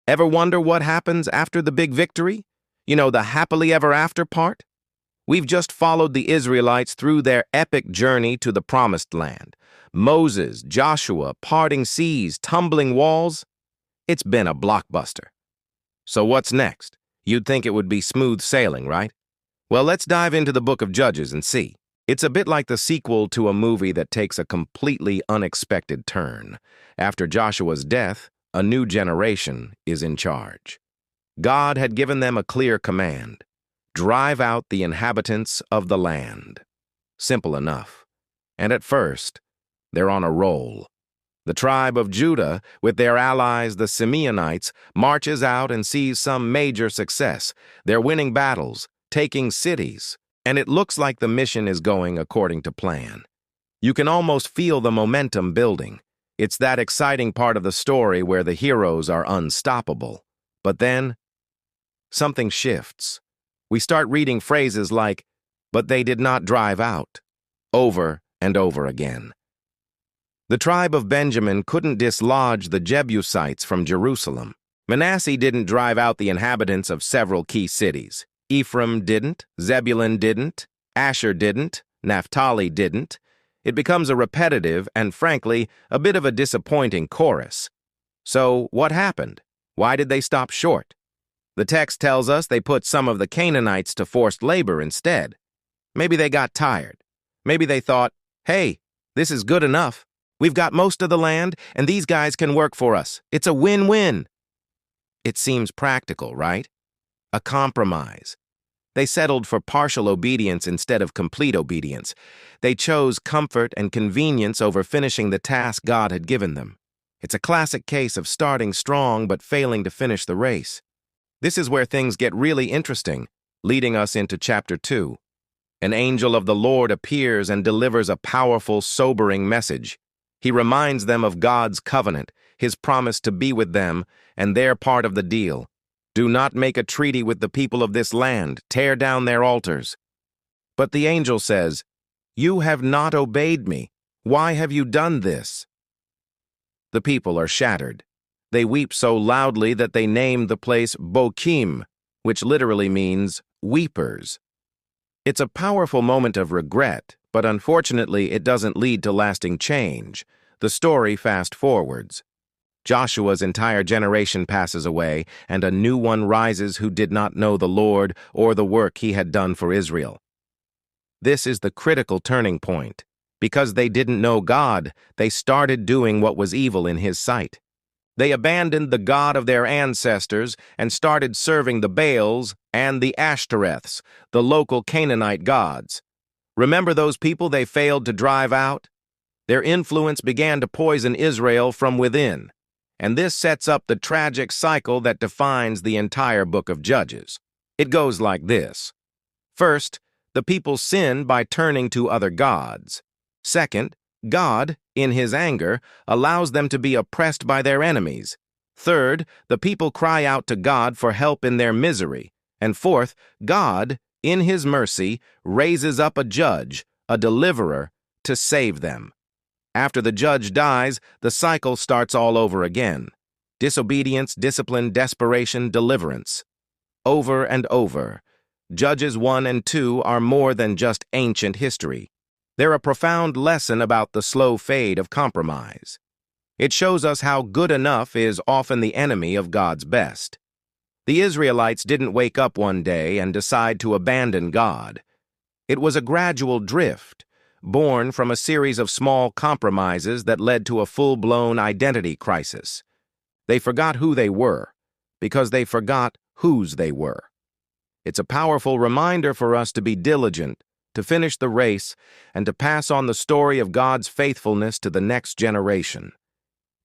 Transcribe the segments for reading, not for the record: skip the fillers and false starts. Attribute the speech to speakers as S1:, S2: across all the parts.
S1: Ever wonder what happens after the big victory? You know, the happily ever after part? We've just followed the Israelites through their epic journey to the Promised Land. Moses, Joshua, parting seas, tumbling walls. It's been a blockbuster. So what's next? You'd think it would be smooth sailing, right? Well, let's dive into the book of Judges and see. It's a bit like the sequel to a movie that takes a completely unexpected turn. After Joshua's death, a new generation is in charge. God had given them a clear command: drive out the inhabitants of the land. Simple enough. And at first, they're on a roll. The tribe of Judah, with their allies the Simeonites, marches out and sees some major success. They're winning battles, taking cities, and it looks like the mission is going according to plan. You can almost feel the momentum building. It's that exciting part of the story where the heroes are unstoppable. But then, something shifts. We start reading phrases like, "But they did not drive out," over and over again. The tribe of Benjamin couldn't dislodge the Jebusites from Jerusalem. Manasseh didn't drive out the inhabitants of several key cities. Ephraim didn't, Zebulun didn't, Asher didn't, Naphtali didn't. It becomes a repetitive and, frankly, a bit of a disappointing chorus. So, what happened? Why did they stop short? The text tells us they put some of the Canaanites to forced labor instead. Maybe they got tired. Maybe they thought, hey, this is good enough. We've got most of the land, and these guys can work for us. It's a win-win. It seems practical, right? A compromise. They settled for partial obedience instead of complete obedience. They chose comfort and convenience over finishing the task God had given them. It's a classic case of starting strong but failing to finish the race. This is where things get really interesting, leading us into chapter 2. An angel of the Lord appears and delivers a powerful, sobering message. He reminds them of God's covenant, his promise to be with them, and their part of the deal. Do not make a treaty with the people of this land. Tear down their altars. But the angel says, "You have not obeyed me. Why have you done this?" The people are shattered. They weep so loudly that they name the place Bokim, which literally means weepers. It's a powerful moment of regret, but unfortunately it doesn't lead to lasting change. The story fast forwards. Joshua's entire generation passes away, and a new one rises who did not know the Lord or the work he had done for Israel. This is the critical turning point. Because they didn't know God, they started doing what was evil in his sight. They abandoned the God of their ancestors and started serving the Baals and the Ashtoreths, the local Canaanite gods. Remember those people they failed to drive out? Their influence began to poison Israel from within. And this sets up the tragic cycle that defines the entire book of Judges. It goes like this. First, the people sin by turning to other gods. Second, God, in his anger, allows them to be oppressed by their enemies. Third, the people cry out to God for help in their misery. And fourth, God, in his mercy, raises up a judge, a deliverer, to save them. After the judge dies, the cycle starts all over again. Disobedience, discipline, desperation, deliverance. Over and over. Judges 1 and 2 are more than just ancient history. They're a profound lesson about the slow fade of compromise. It shows us how good enough is often the enemy of God's best. The Israelites didn't wake up one day and decide to abandon God. It was a gradual drift, born from a series of small compromises that led to a full-blown identity crisis. They forgot who they were, because they forgot whose they were. It's a powerful reminder for us to be diligent, to finish the race, and to pass on the story of God's faithfulness to the next generation.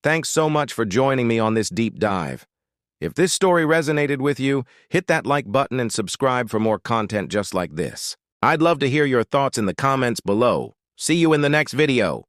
S1: Thanks so much for joining me on this deep dive. If this story resonated with you, hit that like button and subscribe for more content just like this. I'd love to hear your thoughts in the comments below. See you in the next video.